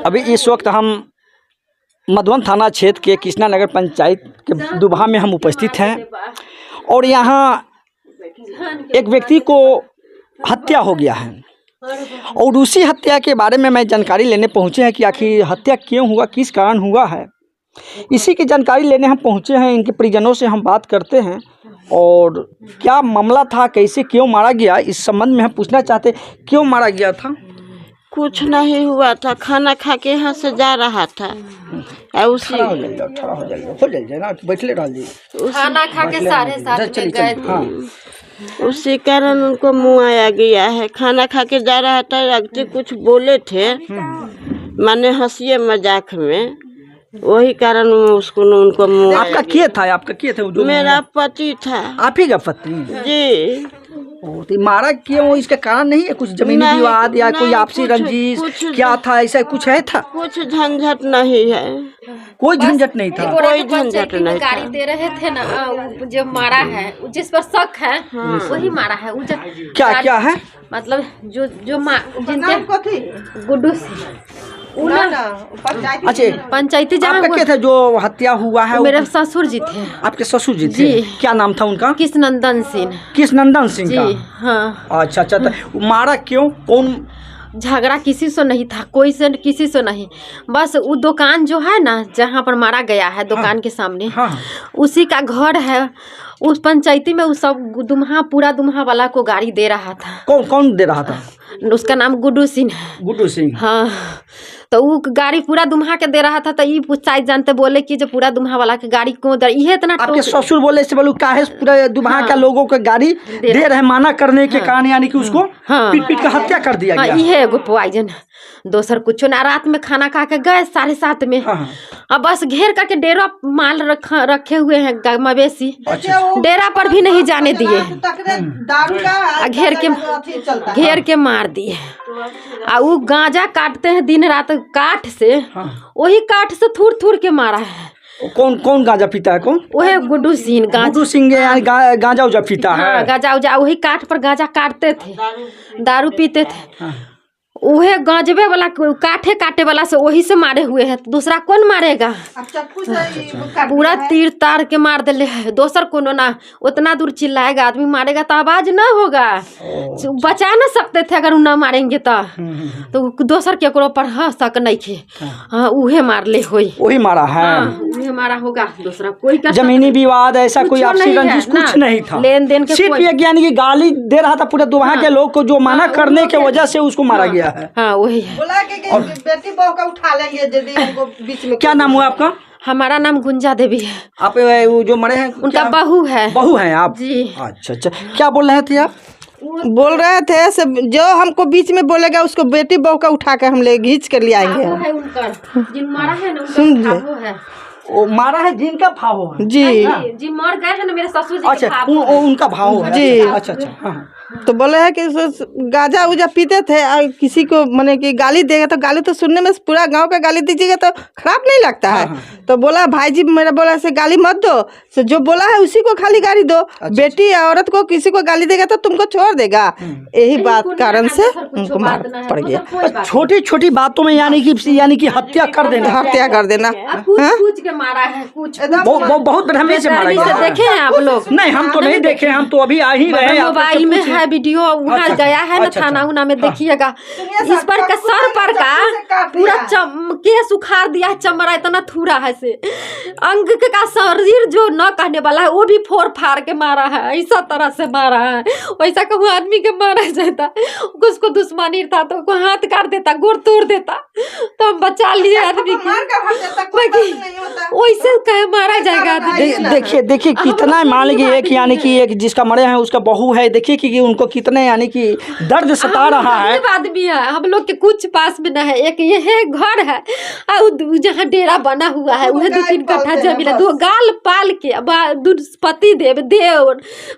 अभी इस वक्त हम मधुबन थाना क्षेत्र के कृष्णा नगर पंचायत के दुबहा में हम उपस्थित हैं और यहाँ एक व्यक्ति को हत्या हो गया है और उसी हत्या के बारे में मैं जानकारी लेने पहुँचे हैं कि आखिर हत्या क्यों हुआ, किस कारण हुआ है। इसी की जानकारी लेने हम पहुँचे हैं। इनके परिजनों से हम बात करते हैं और क्या मामला था, कैसे क्यों मारा गया, इस संबंध में हम पूछना चाहते हैं। क्यों मारा गया था? कुछ नहीं हुआ था, खाना खा के यहाँ से जा रहा था। उसी हो जाइए ना, बैठले रह जाइए। खाना खा के साढ़े 7 में गए थे। उसी कारण उनको मुँह आया गया है। खाना खा के जा रहा था, अगते कुछ बोले थे माने हंसिए मजाक में, वही कारण उसको उनको मुँह। आपका क्या था? आपका क्या था? जो मेरा पति था। आप ही का पति? जी। तो मारा क्यों, इसका कारण नहीं है? कुछ जमीनी विवाद या कोई आपसी रंजिश क्या था, ऐसा कुछ है था? कुछ झंझट नहीं है, कोई झंझट नहीं था। कोई झंझट नहीं था। गाड़ी दे रहे थे ना, जो मारा है जिस पर शक है वही मारा है। क्या क्या है मतलब जो जिनके गुड्डू अच्छा पंचायती आपका क्या था जो हत्या हुआ है? मेरे ससुर जी थे। आपके ससुर जी थे? क्या नाम था उनका? कृष्णनंदन सिंह। कृष्णनंदन सिंह का? हाँ। अच्छा, तो मारा क्यों? कौन? झगड़ा किसी से नहीं था, कोई से किसी से नहीं। बस वो दुकान जो है ना जहाँ पर मारा गया है, दुकान के सामने उसी का घर है। उस पंचायती में वो सब दुम्हा, पूरा दुम्हा वाला को गाड़ी दे रहा था। कौन कौन दे रहा था? उसका नाम गुड्डू सिंह है। गुड्डू सिंह? हाँ। तो वो गाड़ी पूरा दुम्हा के दे रहा था। तो ये पंचायत जानते बोले कि जो पूरा दुम्हा वाला के गाड़ी को दे, ये इतना आपके ससुर बोले से बोलू काहे पूरा दुम्हा का लोगों को गाड़ी दे रहे, माना करने के कारण यानी कि उसको पीट पीट कर हत्या कर दिया गया। ये एगो पॉइजन, दोसर कुछ ना। रात में खाना खा के गए 7:30 में। अब बस घेर करके डेरा माल रखे हुए हैं मवेशी। डेरा पर भी नहीं जाने दिए, घेर के मार दिए। आ वो गांजा काटते हैं दिन रात काठ से, वही काठ से थूर थूर के मारा है। कौन कौन गांजा पीता है? कौन? वही गुड्डू सिंह। गुड्डू सिंह गांजा उजा पीता है? हाँ, गांजा उजा वही काठ पर गांजा काटते थे, दारू पीते थे। वही गांजबे वाला काठे काटे वाला से वही से मारे हुए हैं। दूसरा कौन मारेगा? पूरा तीर तार के मार दिले है। दोसर कोनो ना, उतना दूर चिल्लाएगा आदमी, मारेगा तो आवाज ना होगा, बचा ना सकते थे अगर ना मारेंगे तो दोसर के पर शक नहीं थे। हाँ, उहे मार ले होई, वही मारा है। उहे मारा होगा, दूसरा कोई जमीनी विवाद ऐसा कोई आपसी रंजिश कुछ नहीं था, लेन देन के सिर्फ ये यानी कि गाली दे रहा था पूरे दुबहा के लोग को, जो माना करने के वजह से उसको मारा गया है। हाँ वही है। बोला कि बेटी बहू का उठा लेंगे यदि उनको बीच में। क्या नाम हुआ आपका? हमारा नाम गुंजा देवी है। आप जो मरे हैं उनका बहू है। बहू हैं आप? जी। अच्छा, क्या बोल रहे थे आप? बोल रहे थे सब जो हमको बीच में बोलेगा उसको बेटी बहू का उठा कर हम ले घींच कर ले आएंगे। सुन, वो मारा है जिनका भाव है जी, जी मर गए हैं ना मेरे ससुर जी। अच्छा, उनका भाव है जी। अच्छा। हाँ। तो बोले है कि गाजा उजा पीते थे और किसी को माने कि गाली देगा तो गाली तो सुनने में पूरा गांव का गाली दीजिएगा तो खराब नहीं लगता है। तो बोला भाई जी मेरा बोला से गाली मत दो, से जो बोला है उसी को खाली गाली दो। बेटी या औरत को किसी को गाली देगा तो तुमको छोड़ देगा। यही बात कारण से उनको मार पड़ गया। छोटी छोटी बातों में यानी कि हत्या कर देना। पूछ के मारा है, कुछ बहुत भ्रमे से मारा गया। देखे हैं आप लोग? नहीं, हम तो नहीं देखे, हम तो अभी आ ही रहे। मोबाइल में है वीडियो, वहाँ गया है ना थाना उना में, देखिएगा। इस पर का सर पर का पूरा केस उखाड़ दिया है, चमड़ा इतना थूरा है से अंग का शरीर जो न कहने वाला है वो भी फोड़ फाड़ के मारा है। ऐसा तरह से मारा है, वैसा कहूँ आदमी के मारा जाता। उसको दुश्मनी था तो हाथ काट देता, गोड़ तोड़ देता, तो हम बचा लिए आदमी को। वैसे कहे मारा जाएगा? देखिए कितना मान लीजिए एक यानी कि एक जिसका मरे हैं उसका बहू है। देखिए कि उनको कितने यानी कि दर्द सता रहा है। आदमी है हम लोग के कुछ पास में न है। एक ये है घर है और जहाँ डेरा बना हुआ है वह 2-3 कट्ठा जमीन है। 2 गाल पाल के पति देव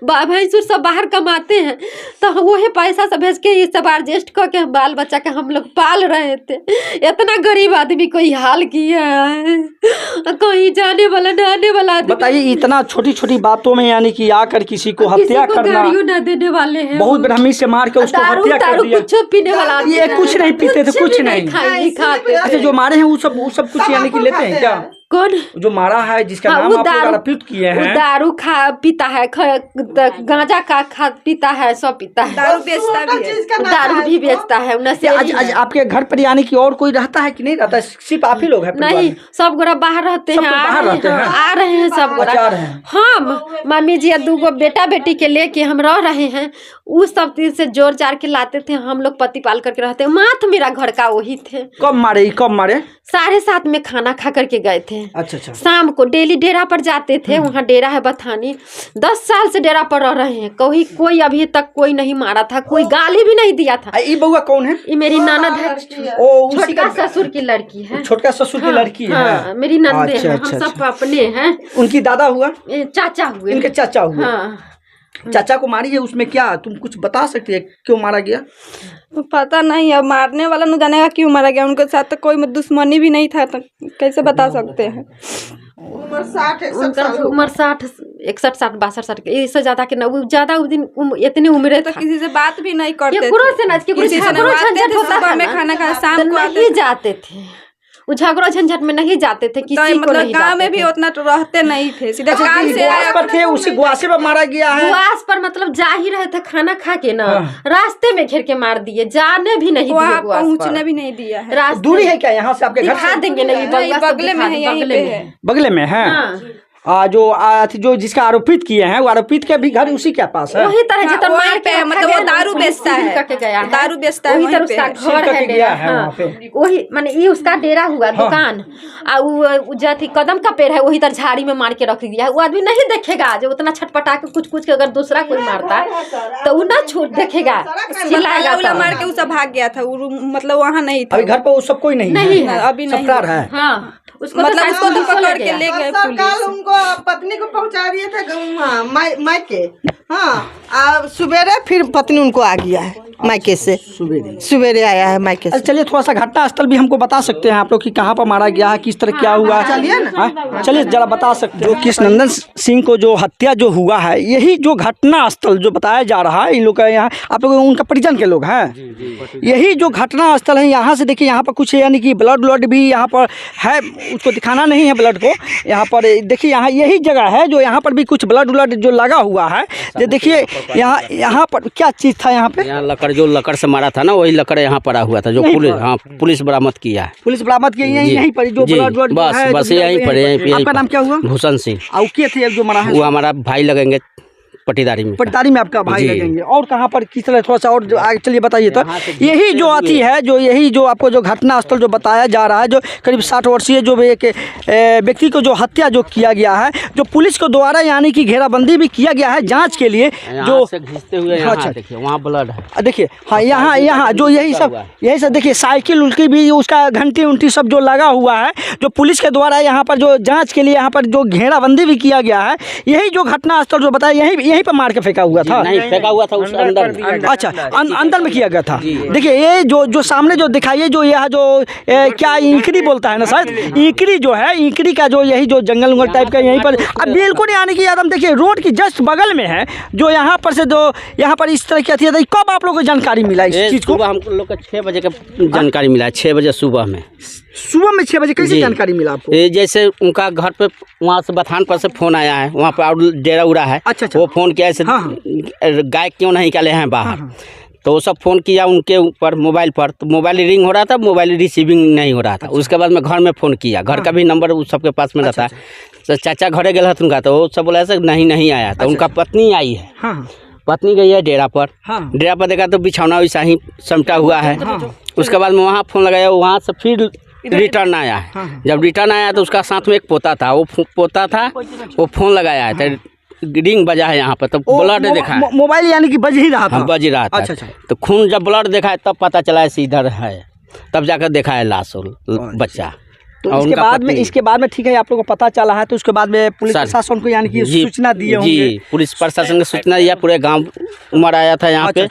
भैंसुर सब बाहर कमाते हैं, तो वही पैसा सब भेज के ये सब एडजस्ट करके बाल बच्चा के हम लोग पाल रहे थे। इतना कितना गरीब आदमी कोई हाल किया है, कहीं जाने वाला ना आने वाला आदमी। बताइए इतना छोटी छोटी बातों में यानी कि आकर किसी को हत्या करना, गाड़ियों ना देने वाले हैं, बहुत बदहमी से मार के उसको हत्या कर दिया। कुछ पीने वाला ये कुछ नहीं पीते थे, कुछ नहीं खाते। अच्छा, जो मारे हैं वो सब कुछ यानी कि लेते हैं क्या? कौन जो मारा है जिसका हाँ, नाम वो आप लोग दारू- आरोपित किए हैं, दारू पीता है, गांजा का पीता है, सब पीता है, दारू बेचता भी है, दारू भी बेचता है। आज आपके घर पर यानी कि और कोई रहता है कि नहीं रहता? सिर्फ आप ही लोग हैं परिवार नहीं, में? सब गोरा बाहर रहते सब हैं, कोई बाहर रहते हैं? आ रहे हैं सब गोरा। अच्छा, आ रहे हैं। हम मम्मी जी 2 बेटा बेटी के लेके हम रह रहे हैं। उस सब चीज से जोड़ जाड़ के लाते थे, हम लोग पति पाल करके रहते हैं। माथ मेरा घर का वही थे। कब मारे? 7:30 में खाना खा करके गए थे। अच्छा, शाम को डेली डेरा पर जाते थे, वहाँ डेरा है बथानी। 10 साल से डेरा पर रह रहे हैं, कोई अभी तक कोई नहीं मारा था, कोई गाली भी नहीं दिया था। ये बउआ कौन है? ये मेरी ननद है, ओ उसी छोटका का ससुर की लड़की है। छोटका ससुर की लड़की है। हाँ, मेरी नंदे अच्छा, हैं, अच्छा, हम सब अपने हैं। उनकी दादा हुआ? चाचा हुए, इनके चाचा हुए। हाँ। चाचा को मारी है, उसमें क्या तुम कुछ बता सकती है क्यों मारा गया? पता नहीं, अब मारने वाला न जानेगा क्यों मारा गया। उनके साथ तो कोई दुश्मनी भी नहीं था, तो कैसे बता सकते हैं। उम्र 60 उनका उम्र 60 61 60 62 60 इससे ज्यादा के ना, वो ज्यादा उस दिन इतनी उम्र तो किसी से बात भी नहीं करते थे। केकरो से ना, केकरो किसी से झगड़ो नवाते झंझट थे, होता सुबह था में ना, खाना खाया, शाम तो को आते नहीं थे। जाते थे। वो झगड़ो झंझट में नहीं जाते थे, किसी को मतलब नहीं गाँव में जाते भी थे। उतना तो रहते नहीं थे, सीधा काम से आया। पर थे उसी गुआसे पर मारा गया है। गुआस पर मतलब जा ही रहे थे खाना खा के ना, रास्ते में घेर के मार दिए, जाने भी नहीं दिए वहाँ गुआस पहुँचने पर। भी नहीं दिया है। रास्ते दूरी है क्या यहाँ से आपके घर दिखा से? देंगे नहीं, नहीं, बगुआ सब बगले में दिखा है, दें, यहीं बगले पे में है। है। बगले में है। हाँ। जो जिसका आरोपित किए हैं वो आरोपित के भी घर उसी के पास है। वही तरह हाँ, जितना वहीं मार पे के है, रखा मतलब गया वो ना, दारू पुलिस बेचता सील है। करके गया है। दारू बेचता है, वही वहीं तरह पे उसका है। सील घर करके है, गया डेरा, है वहाँ हाँ। पे। वही माने ये उसका डेरा हुआ दुकान, आ वो जाती कदम का पेड़ है, वही तरह झाड़ी में मार के रख दिया है। वो आदमी नहीं देखेगा, जो उतना छटपटा के कुछ के अगर दूसरा कोई मारता तो वो ना छूट देखेगा, चिल्लाएगा उला तब। मार के वो सब भाग गया था, वो मतलब वहाँ नहीं था। अभी घर पर वो सब कोई नहीं नहीं है, है, अभी नहीं फरार है। हाँ, उसको मतलब तो उसको तो पुलिस पकड़ ले के गया। ले गए कल पुलिस। उनको पत्नी को पहुंचा दिए थे मायके। हाँ, अब सवेरे फिर पत्नी उनको आ गया है मायके से, सवेरे आया है मायके से। अच्छा, चलिए थोड़ा सा घटना स्थल भी हमको बता सकते हैं आप लोग कि कहाँ पर मारा गया है, किस तरह क्या हुआ है? चलिए ना। हाँ, चलिए जरा बता सकते हैं। जो कृष्णनंदन सिंह को जो हत्या जो हुआ है, यही जो घटना स्थल जो बताया जा रहा है, इन लोग का यहाँ आप लोग उनका परिजन के लोग हैं, यही जो घटना स्थल है। यहाँ से देखिए, यहाँ पर कुछ यानी कि ब्लड भी यहाँ पर है, उसको दिखाना नहीं है ब्लड को। यहाँ पर देखिए, यहाँ यही जगह है जो यहाँ पर भी कुछ ब्लड जो लगा हुआ है। जो देखिए यहाँ पर क्या चीज़ था, यहाँ पे यहाँ जो लकड़ से मारा था ना, वही लकड़ यहाँ पड़ा हुआ था, जो पुलिस बरामद किया है। पुलिस बरामद किया यहीं पर जो जी, ब्लड बस यहीं पर। आपका नाम क्या हुआ? भूषण सिंह। और के थे जो मरा है? वो हमारा भाई लगेंगे पटीदारी में। पटदारी में आपका भाई जी। लगेंगे। और कहाँ पर किस तरह, थोड़ा सा और आगे चलिए बताइए। तो यही जो आती है, जो यही जो आपको जो घटना स्थल जो बताया जा रहा है, जो करीब 60 वर्षीय जो एक व्यक्ति को जो हत्या जो किया गया है, जो पुलिस को द्वारा यानी कि घेराबंदी भी किया गया है जांच के लिए। जो से घिसते हुए अच्छा। यहाँ देखिए, वहाँ ब्लड है। देखिए, हाँ, यहाँ जो यही सब देखिए, साइकिल उल्की भी उसका घंटी उंटी सब जो लगा हुआ है, जो पुलिस के द्वारा यहाँ पर जो जांच के लिए यहाँ पर जो घेराबंदी भी किया गया है। यही जो घटना स्थल जो बताया, यहीं पर मार के फेंका हुआ था। नहीं, फेंका हुआ था उस अंदर। अच्छा, अंदर में किया गया था। देखिए, ये जो सामने जो दिखाइए, जो यह जो क्या ईंकड़ी बोलता है ना शायद, ईंकड़ी जो है, ईंकड़ी का जो यही जो जंगल उंगल टाइप का यहीं पर अब बिल्कुल यानी कि एकदम देखिए रोड की जस्ट बगल में है। जो यहाँ पर से जो यहाँ पर इस तरह की थी, कब आप लोगों को जानकारी मिला इस चीज़ को? सुबह हम लोग को 6 बजे का जानकारी मिला है। 6 बजे सुबह में। सुबह में 6 बजे कैसे जी। जानकारी मिला आपको? ये जैसे उनका घर पे वहाँ से बथान पर से फोन आया है, वहाँ पे और डेरा उड़ा है। अच्छा। वो फोन किया ऐसे, हाँ। गाय क्यों नहीं निकाले हैं बाहर। तो वो सब फ़ोन किया उनके ऊपर मोबाइल पर, तो मोबाइल रिंग हो रहा था, मोबाइल रिसीविंग नहीं हो रहा था। उसके बाद मैं घर में फ़ोन किया, घर का भी नंबर उस सबके पास में रहता है। तो चाचा घरे गए हथुन का, तो वो सब बोला ऐसे नहीं आया। तो उनका पत्नी आई है, पत्नी गई है डेरा पर। डेरा पर देखा तो बिछौना वैसा ही समटा हुआ है। उसके बाद मैं वहाँ फ़ोन लगाया, वहाँ से फिर रिटर्न आया है। जब रिटर्न आया तो उसका साथ में एक पोता था, वो फ़ोन लगाया है, तो रिंग बजा है यहाँ पर, तो ब्लड देखा है। मोबाइल यानी कि बज ही रहा था। बज रहा था। अच्छा। तो खून जब ब्लड देखा है तब पता चला है इधर है, तब जाकर देखा है लाश बच्चा। तो इसके बाद में ठीक है, आप लोगों को पता चला है, तो उसके बाद में पुलिस प्रशासन को यानी कि सूचना दिए होंगे। जी, पुलिस प्रशासन को सूचना दिया, पूरे गांव उमड़ आया था यहाँ पे।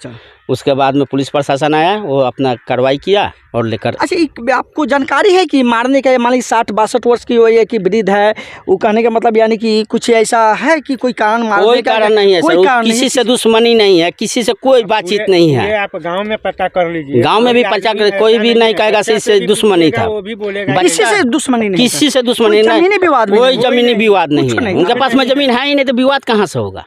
उसके बाद में पुलिस प्रशासन आया, वो अपना कार्रवाई किया और लेकर। अच्छा, एक आपको जानकारी है कि मारने का मान लीजिए 60-62 वर्ष की वही है कि वृद्ध है, वो कहने का मतलब यानी कि कुछ ऐसा है कि कोई कारण मारने कोई का? कारण नहीं है सर, कोई कारण किसी से दुश्मनी नहीं है, किसी से कोई बातचीत नहीं है। आप गांव में पता कर लीजिए, गांव में भी पता कर, कोई भी नहीं कहेगा इससे दुश्मनी था, वो भी बोलेगा किसी से दुश्मनी नहीं, किसी से दुश्मनी कोई जमीनी नहीं, विवाद भी कोई नहीं, जमीनी विवाद नहीं कुछ है, नहीं। उनके पास में जमीन है ही नहीं तो विवाद कहाँ से होगा।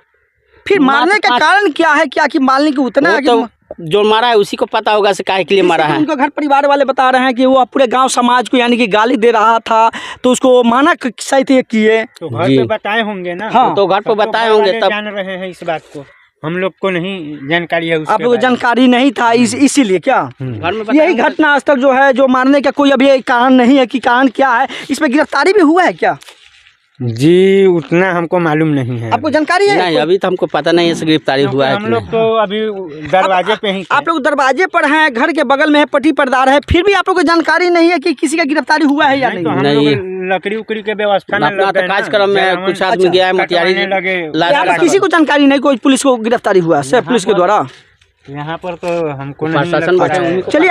फिर मारने का कारण क्या है? क्या कि मारने की उतना है वो तो जो मारा है उसी को पता होगा से काहे के लिए मारा है। उनका घर परिवार वाले बता रहे हैं कि वो पूरे गांव समाज को यानी कि गाली दे रहा था, तो उसको माना सहित किए। तो घर जी। पे बताए होंगे ना। हाँ। तो घर पे बताए होंगे तब जान रहे हैं इस बात को, हम लोग को नहीं जानकारी है उसके आप लोगों को बारे में। जानकारी नहीं था इसीलिए क्या घर में बताए यही होंगे। घटना स्थल जो है, जो मारने का कोई अभी कारण नहीं है कि कारण क्या है, इसमें गिरफ्तारी भी हुआ है क्या? जी उतना हमको मालूम नहीं है। आपको जानकारी है? नहीं, अभी तो हमको पता नहीं है से गिरफ्तारी हुआ है हम कि लोग नहीं। तो अभी दरवाजे पे ही थे। आप लोग दरवाजे पर हैं, घर के बगल में है, पट्टी पर्दार है, फिर भी आप लोग को जानकारी नहीं है कि किसी का गिरफ्तारी हुआ है या नहीं नहीं? तो हम नहीं। लोग लकड़ी उकड़ी के व्यवस्था में अपना लग तो गए ना। कार्यक्रम में जरावन कुछ आदमी गया है मोतिहारी कटवाने लगे। यहाँ पर किसी को जानकारी नहीं, कोई पुलिस को गिरफ्तारी हुआ है पुलिस के द्वारा? यहाँ पर तो हमको नहीं प्रशासन लगता बैठे है। उन्हीं को चलिए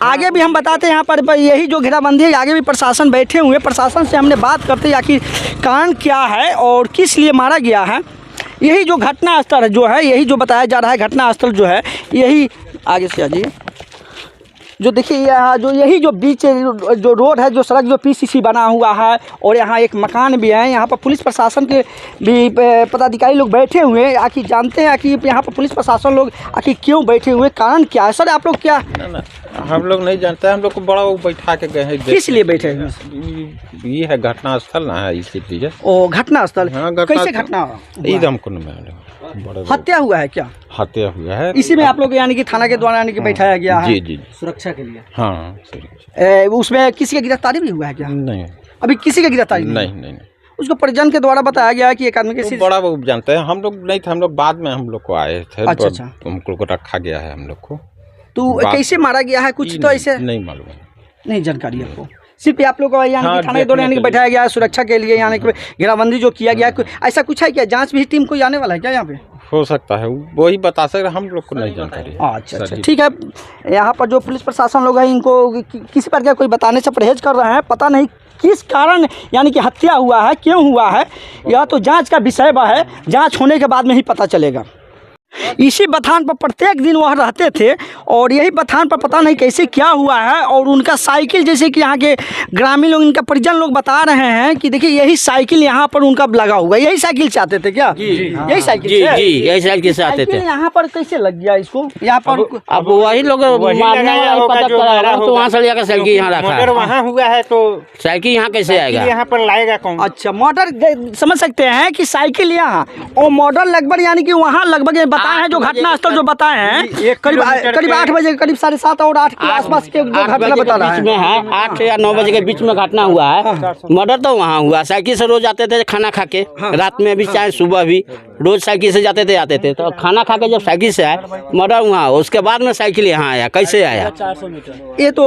आगे भी हम बताते हैं। यहाँ पर यही जो घेराबंदी है, आगे भी प्रशासन बैठे हुए हैं, प्रशासन से हमने बात करते हैं आखिर कारण क्या है और किस लिए मारा गया है। यही जो घटना स्थल जो है, यही जो बताया जा रहा है घटना स्थल जो है, यही आगे से आ जाइए, जो देखिए यहाँ जो यही जो बीच जो रोड है, जो सड़क जो पीसीसी बना हुआ है, और यहाँ एक मकान भी है। यहाँ पर पुलिस प्रशासन के भी पदाधिकारी लोग बैठे हुए हैं। आखिर जानते हैं कि यहाँ पर पुलिस प्रशासन लोग आखिर क्यों बैठे हुए, कारण क्या है? सर आप लोग क्या ना हम लोग नहीं जानते हैं, हम लोग को बड़ा वो बैठा के गए हैं। किस लिए बैठे हैं? ये है घटना स्थल ना है, इसीलिए। ओ घटना स्थल, हाँ, घटना कैसे स्थल। घटना ईद हमको नहीं मालूम। बड़े हत्या हुआ है क्या? हत्या हुआ है इसी में आप लोग यानी कि थाना के द्वारा यानी कि बैठाया गया है जी जी सुरक्षा के लिए। हाँ उसमें किसी की गिरफ्तारी भी हुआ है क्या? नहीं अभी किसी की गिरफ्तारी नहीं नहीं उसको परिजन के द्वारा बताया गया है कि एक आदमी के तो बड़ा वो जानते हैं, हम लोग नहीं थे, हम लोग बाद में हम लोग को आए थे। अच्छा। हम लोग को रखा गया है हम लोग को। तो कैसे मारा गया है कुछ तो ऐसे नहीं मालूम है। नहीं जानकारी आपको? सिर्फ आप लोग को यानी हाँ, कि थाने के द्वारा यानी कि देखने के बैठाया गया है सुरक्षा के लिए, यानी कि घेराबंदी जो किया गया है, ऐसा कुछ है क्या? जांच भी टीम कोई आने वाला है क्या यहाँ पे? हो सकता है, वही बता सकते, हम लोग को नहीं जानकारी है। अच्छा अच्छा ठीक है। यहाँ पर जो पुलिस प्रशासन लोग हैं, इनको किसी प्रकार कोई बताने से परहेज कर रहे हैं। पता नहीं किस कारण यानी कि हत्या हुआ है, क्यों हुआ है, यह तो जांच का विषय है। जांच होने के बाद में ही पता चलेगा। इसी बथान पर प्रत्येक दिन वह रहते थे, और यही बथान पर पता नहीं कैसे क्या हुआ है। और उनका साइकिल, जैसे कि यहाँ के ग्रामीण लोग, इनका परिजन लोग बता रहे हैं कि देखिए यही साइकिल यहाँ पर उनका लगा हुआ है। यही साइकिल से आते थे क्या? यही साइकिल जी से? जी यही साइकिल से आते थे। साइकिल यहाँ पर कैसे लग गया इसको? यहाँ पर अब वही लोग वही मारने लगाया वाला होगा पता जो करा मारा होगा, तो होगा। वहाँ से लेकर साइकिल यहाँ रखा मर्डर है। वहाँ हुआ है तो साइकिल यहाँ कैसे आएगा? यहाँ पर लाएगा कौन? अच्छा मॉडल समझ सकते हैं कि साइकिल यहाँ और मॉडल लगभग यानी कि वहाँ लगभग बताए हैं जो घटना स्थल जो बताए हैं करीब 8 बजे, करीब 7:30 और 8 के आसपास के जो 8 घटना बजे बता के रहा बीच है। में है, 8 या 9 बजे के बीच में घटना हुआ है। मर्डर तो वहाँ हुआ, साइकिल से रोज आते थे खाना खा के, रात में भी चाहे सुबह भी रोज साइकिल से जाते थे आते थे। तो खाना खा के जब साइकिल से आए, मर्डर वहाँ, उसके बाद में साइकिल यहाँ आया, कैसे आया? ये तो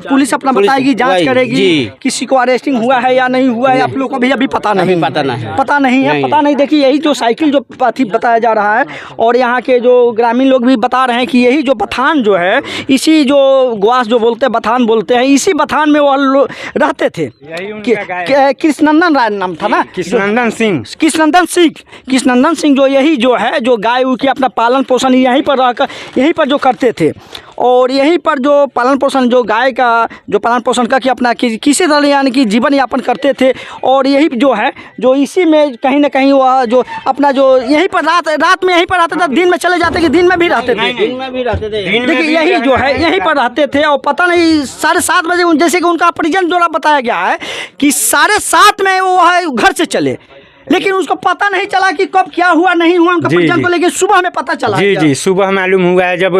पुलिस अपना पुलिस बताएगी, जांच वही, करेगी जी। किसी को अरेस्टिंग हुआ है या नहीं हुआ है, आप लोग को भी अभी पता नहीं अभी पता नहीं। पता नहीं है, नहीं। पता नहीं। देखिए यही जो साइकिल जो बताया जा रहा है, और यहाँ के जो ग्रामीण लोग भी बता रहे हैं कि यही जो बथान जो है, इसी जो ग्वास जो बोलते हैं, बथान बोलते हैं, इसी बथान में वह रहते थे। यही उनका गाय। कृष्णनंदन राय नाम था ना? कृष्णनंदन सिंह। कृष्णनंदन सिंह जो यही जो है, जो गाय की अपना पालन पोषण यहीं पर रहकर यहीं पर जो करते थे, और यहीं पर जो पालन पोषण जो गाय का जो पालन पोषण करके अपना किसी तरह यानी कि जीवन यापन करते थे। और यही जो है जो इसी में कहीं ना कहीं वह जो अपना जो यहीं पर रात में यहीं पर रहते थे, दिन में चले जाते कि दिन में भी रहते थे? दिन में भी रहते थे। देखिए यही जो है यहीं पर रहते थे। और पता नहीं 7:30 बजे, जैसे कि उनका परिजन द्वारा बताया गया है कि 7:30 में वो है घर से चले, लेकिन उसको पता नहीं चला कि कब क्या हुआ नहीं हुआ उनका परिजन को, लेकिन सुबह में पता चला। जी सुबह मालूम हुआ है, जब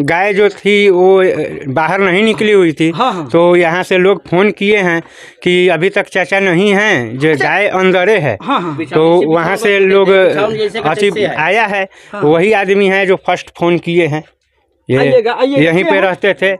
गाय जो थी वो बाहर नहीं निकली हुई थी। हाँ। तो यहाँ से लोग फोन किए हैं कि अभी तक चाचा नहीं हैं, जो गाय अंदरे है। हाँ। तो वहाँ से लोग अची आया है, वही आदमी है जो फर्स्ट फोन किए हैं। ये आइएगा, यहीं पे रहते थे।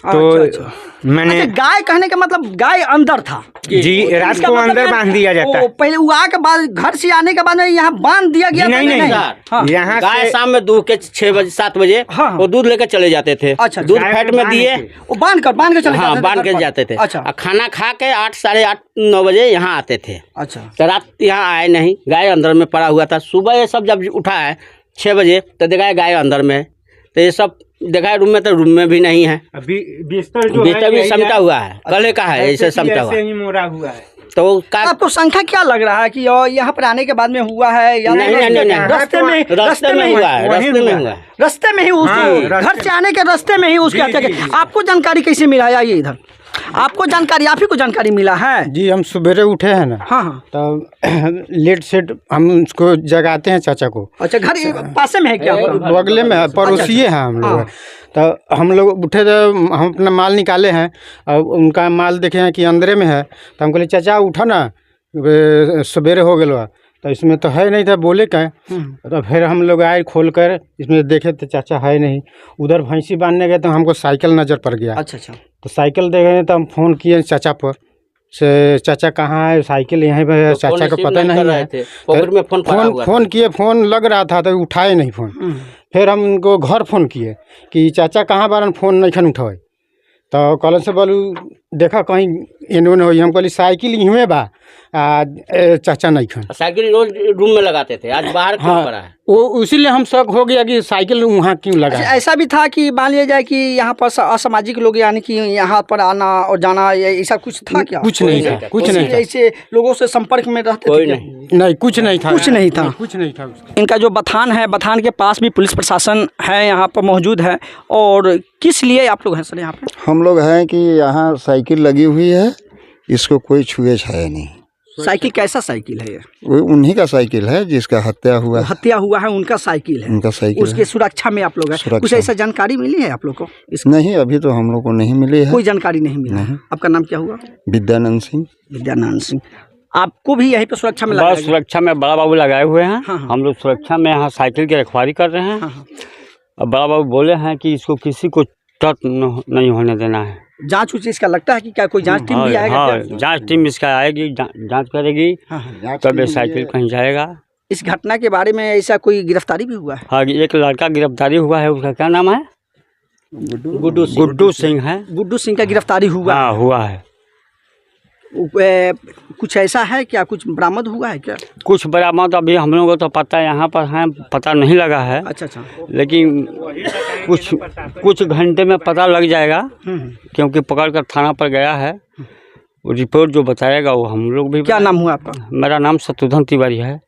तो मैंने अच्छा, गाय कहने का मतलब गाय अंदर था। जी रात इसका को मतलब अंदर है, बांध दिया जाता है। पहले वो आके बाद घर से आने के बाद में यहाँ बांध दिया गया जी, था? नहीं, हाँ। यहाँ गाय से शाम में दूध के 6 बजे 7 बजे हाँ, हाँ। वो दूध लेकर चले जाते थे। अच्छा, दूध गाय फैट को में बांध दिए। के। वो बांध के चले हाँ, जाते थे बांध घर के पर? जाते थे। अच्छा और खाना खा के 8 साढ़े 8 9 बजे यहाँ आते थे। अच्छा। तो रात यहाँ आए नहीं, गाय अंदर में पड़ा हुआ था। सुबह ये सब जब उठा है 6 बजे तो देखा है गाय अंदर में। तो ये सब देखा है रूम में, तो रूम में भी नहीं है। अभी बिस्तर जो बिस्तर भी यही समटा हुआ है, कले का है, ऐसे ऐसे समटा हुआ ऐसे है। ही मोड़ा हुआ है। तो का आपको संख्या क्या लग रहा है कि यहाँ पर आने के बाद में हुआ है या नहीं, नहीं, नहीं, नहीं। रास्ते में रास्ते में हुआ है, वहीं रास्ते में हुआ हुआ है। रास्ते में ही उसको रास्ते घर से आने के रास्ते में ही उसके जी, हत्या जी, की। जी। आपको जानकारी कैसे मिला? आइए इधर, आपको जानकारी, आप ही को जानकारी मिला है? जी हम सवेरे उठे हैं ना, हाँ हाँ। तब लेट सेट हम उसको जगाते हैं चाचा को। अच्छा, घर पासे में है क्या आपका? बगले में है, पड़ोसिए हैं हम लोग। हाँ। तो हम लोग उठे तो हम अपना माल निकाले हैं और उनका माल देखे हैं कि अंदरे में है। तो हम बोले चाचा उठा ना, सवेरे हो गया। तो इसमें तो है नहीं था, बोले क्या। तो फिर हम लोग आए खोल कर, इसमें देखे तो चाचा है नहीं। उधर भैंसी बांधने गए तो हमको साइकिल नज़र पड़ गया। अच्छा अच्छा। तो साइकिल देखे तो हम फ़ोन किए चाचा पर से, चाचा कहाँ है, साइकिल यहीं पे है। तो चाचा को फोन पता रिसीव नहीं कर रहे है। थे, पॉकेट में फोन पड़ा हुआ था। फोन किए, फोन लग रहा था तो उठाए नहीं फोन। फिर हम उनको घर फ़ोन किए कि चाचा कहाँ बारन, फ़ोन नहीं खन उठाए। तो कल से बोलू देखा कहीं एने ओने होई। हम कहली साइकिल इहमे बा, चाचा नहीं खन। साइकिल रोज रूम में लगाते थे, आज बाहर क्यों पड़ा है? वो इसीलिए हम शक हो गया कि साइकिल वहाँ क्यों लगा अच्छा, है। ऐसा भी था कि मान लिया जाए कि यहाँ पर असामाजिक लोग, यानी कि यहाँ पर आना और जाना, ऐसा कुछ था क्या? कुछ नहीं था, कुछ नहीं था। ऐसे लोगों से संपर्क में रहते कोई थे क्या? नहीं। नहीं, कुछ नहीं था। कुछ नहीं था। कुछ नहीं था उसका। इनका जो बथान है, बथान के पास भी पुलिस प्रशासन है यहाँ पर मौजूद है। और किस लिए आप लोग हैं सर यहाँ पे? हम लोग हैं कि यहाँ साइकिल लगी हुई है, इसको कोई छुए छाया नहीं। साइकिल कैसा साइकिल है ये? वो उन्हीं का साइकिल है जिसका हत्या हुआ है। हत्या हुआ है उनका साइकिल है, उनका साइकिल उसके है। सुरक्षा में आप लोग हैं। सुरक्षा। कुछ ऐसा जानकारी मिली है आप लोग को? नहीं, अभी तो हम लोग को नहीं मिली है। कोई जानकारी नहीं मिला है। आपका नाम क्या हुआ? विद्यानंद सिंह। विद्यानंद सिंह। आपको भी यहीं पर सुरक्षा में बस लगाया गया? सुरक्षा में बड़ा बाबू लगाए हुए हैं। हाँ, हाँ। हम लोग सुरक्षा में यहाँ साइकिल की रखवाली कर रहे हैं। हाँ, हाँ। और बड़ा बाबू बोले हैं कि इसको किसी को टच नहीं होने देना है। जांच उच इसका लगता है कि क्या कोई जांच टीम भी आएगा हाँ, क्या? जांच टीम इसका आएगी, जांच करेगी, हाँ, हाँ। तब ये साइकिल कहीं जाएगा। इस घटना के बारे में ऐसा कोई गिरफ्तारी भी हुआ है? हाँ, एक लड़का गिरफ्तारी हुआ है, उसका क्या नाम है? गुड्डू सिंह है। गुड्डू सिंह का गिरफ्तारी हुआ? हाँ, हुआ है। कुछ ऐसा है क्या, कुछ बरामद हुआ है क्या? कुछ बरामद अभी हम लोगों को तो पता यहाँ पर है, पता नहीं लगा है। अच्छा अच्छा। लेकिन कुछ घंटे में पता लग जाएगा, क्योंकि पकड़ कर थाना पर गया है। वो रिपोर्ट जो बताएगा वो हम लोग भी। क्या नाम हुआ आपका? मेरा नाम शत्रुघ्न तिवारी है।